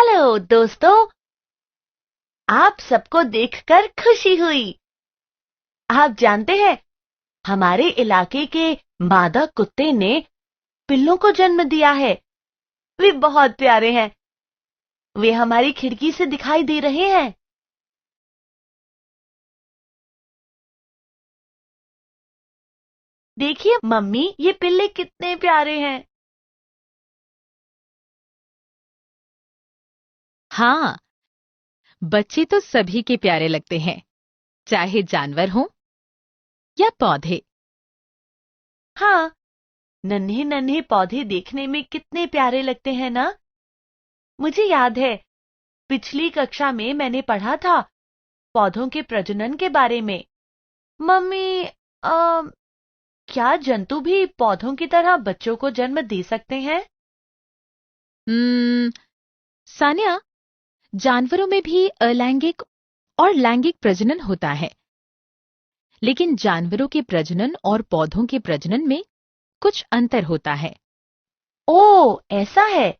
Hello दोस्तों, आप सबको देखकर खुशी हुई। आप जानते हैं, हमारे इलाके के मादा कुत्ते ने पिल्लों को जन्म दिया है। वे बहुत प्यारे हैं। वे हमारी खिड़की से दिखाई दे रहे हैं। देखिए मम्मी, ये पिल्ले कितने प्यारे हैं। हाँ, बच्चे तो सभी के प्यारे लगते हैं, चाहे जानवर हों या पौधे। हाँ, नन्हे नन्हे पौधे देखने में कितने प्यारे लगते हैं ना। मुझे याद है, पिछली कक्षा में मैंने पढ़ा था पौधों के प्रजनन के बारे में। मम्मी, क्या जंतु भी पौधों की तरह बच्चों को जन्म दे सकते हैं? हम्म, सानिया, जानवरों में भी अलैंगिक और लैंगिक प्रजनन होता है, लेकिन जानवरों के प्रजनन और पौधों के प्रजनन में कुछ अंतर होता है। ओह, ऐसा है।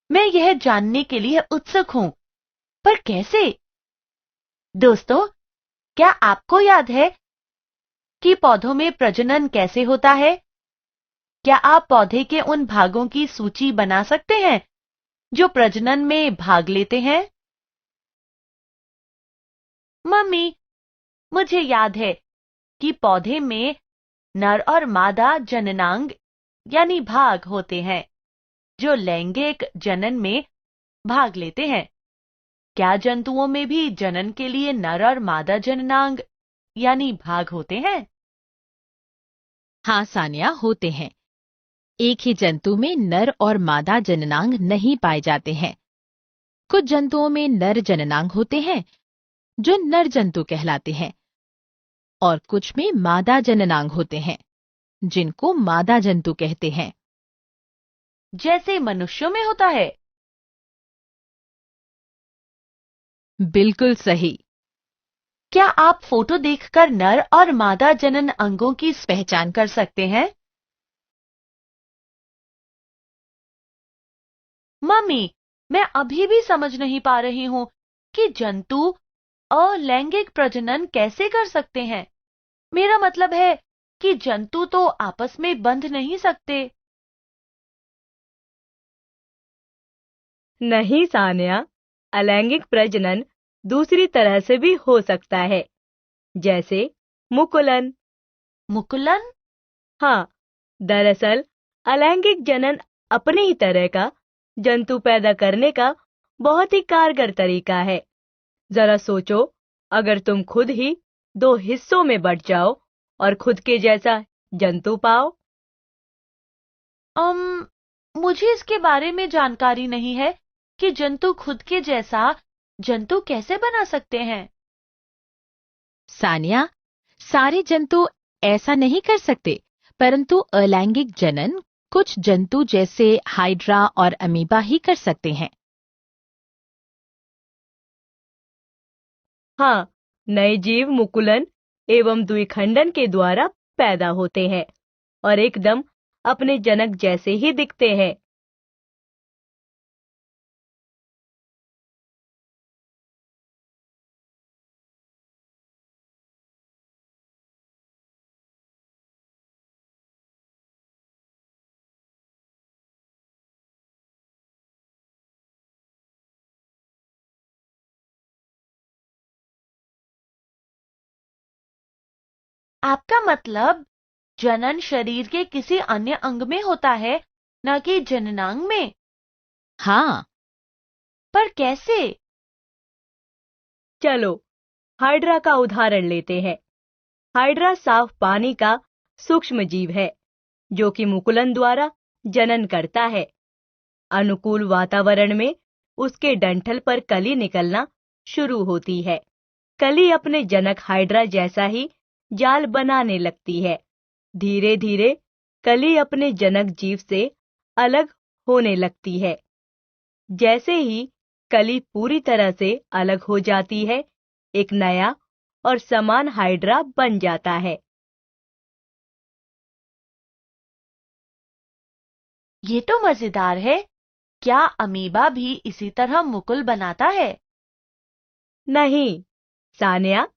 मैं यह जानने के लिए उत्सुक हूं, पर कैसे? दोस्तों, क्या आपको याद है कि पौधों में प्रजनन कैसे होता है? क्या आप पौधे के उन भागों की सूची बना सकते हैं जो प्रजनन में भाग लेते हैं? मम्मी, मुझे याद है कि पौधे में नर और मादा जननांग यानी भाग होते हैं जो लैंगिक जनन में भाग लेते हैं। क्या जंतुओं में भी जनन के लिए नर और मादा जननांग यानी भाग होते हैं? हाँ सानिया, होते हैं। एक ही जंतु में नर और मादा जननांग नहीं पाए जाते हैं। कुछ जंतुओं में नर जननांग होते हैं जो नर जंतु कहलाते हैं, और कुछ में मादा जननांग होते हैं जिनको मादा जंतु कहते हैं। जैसे मनुष्यों में होता है। बिल्कुल सही। क्या आप फोटो देखकर नर और मादा जनन अंगों की पहचान कर सकते हैं? मम्मी, मैं अभी भी समझ नहीं पा रही हूँ कि जंतु अलैंगिक प्रजनन कैसे कर सकते हैं। मेरा मतलब है कि जंतु तो आपस में बंध नहीं सकते। नहीं सान्या, अलैंगिक प्रजनन दूसरी तरह से भी हो सकता है, जैसे मुकुलन। मुकुलन? हाँ, दरअसल अलैंगिक जनन अपने ही तरह का जंतु पैदा करने का बहुत ही कारगर तरीका है। जरा सोचो, अगर तुम खुद ही दो हिस्सों में बट जाओ और खुद के जैसा जंतु पाओ। मुझे इसके बारे में जानकारी नहीं है कि जंतु खुद के जैसा जंतु कैसे बना सकते हैं। सानिया, सारे जंतु ऐसा नहीं कर सकते, परंतु अलैंगिक जनन कुछ जंतु जैसे हाइड्रा और अमीबा ही कर सकते हैं। हाँ, नए जीव मुकुलन एवं द्विखंडन के द्वारा पैदा होते हैं और एकदम अपने जनक जैसे ही दिखते हैं। आपका मतलब जनन शरीर के किसी अन्य अंग में होता है, न कि जननांग में? हाँ, पर कैसे? चलो, हाइड्रा का उदाहरण लेते हैं। हाइड्रा साफ पानी का सूक्ष्म जीव है, जो कि मुकुलन द्वारा जनन करता है। अनुकूल वातावरण में उसके डंठल पर कली निकलना शुरू होती है। कली अपने जनक हाइड्रा जैसा ही जाल बनाने लगती है। धीरे धीरे कली अपने जनक जीव से अलग होने लगती है। जैसे ही कली पूरी तरह से अलग हो जाती है, एक नया और समान हाइड्रा बन जाता है। ये तो मजेदार है। क्या अमीबा भी इसी तरह मुकुल बनाता है? नहीं सानिया,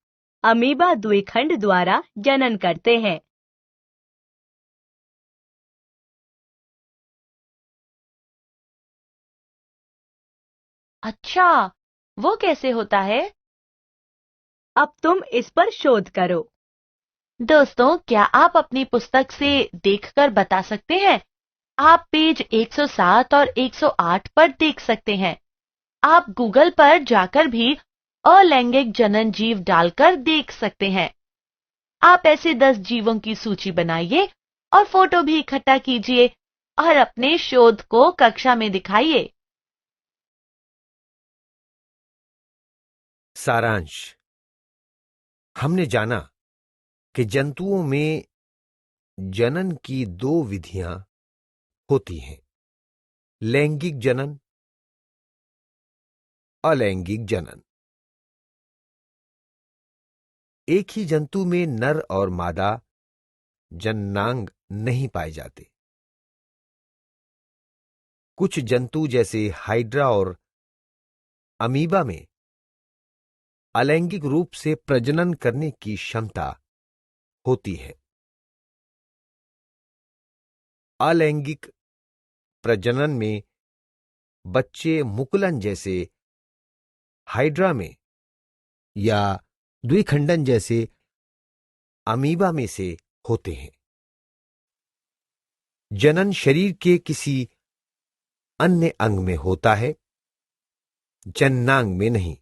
अमीबा द्विखंड द्वारा जनन करते हैं। अच्छा, वो कैसे होता है? अब तुम इस पर शोध करो। दोस्तों, क्या आप अपनी पुस्तक से देखकर बता सकते हैं? आप पेज 107 और 108 पर देख सकते हैं। आप गूगल पर जाकर भी अलैंगिक जनन जीव डालकर देख सकते हैं। आप ऐसे 10 जीवों की सूची बनाइए और फोटो भी इकट्ठा कीजिए और अपने शोध को कक्षा में दिखाइए। सारांश। हमने जाना कि जंतुओं में जनन की दो विधियां होती हैं, लैंगिक जनन, अलैंगिक जनन। एक ही जंतु में नर और मादा जननांग नहीं पाए जाते। कुछ जंतु जैसे हाइड्रा और अमीबा में अलैंगिक रूप से प्रजनन करने की क्षमता होती है। अलैंगिक प्रजनन में बच्चे मुकुलन जैसे हाइड्रा में या द्विखंडन जैसे अमीबा में से होते हैं। जनन शरीर के किसी अन्य अंग में होता है, जननांग में नहीं।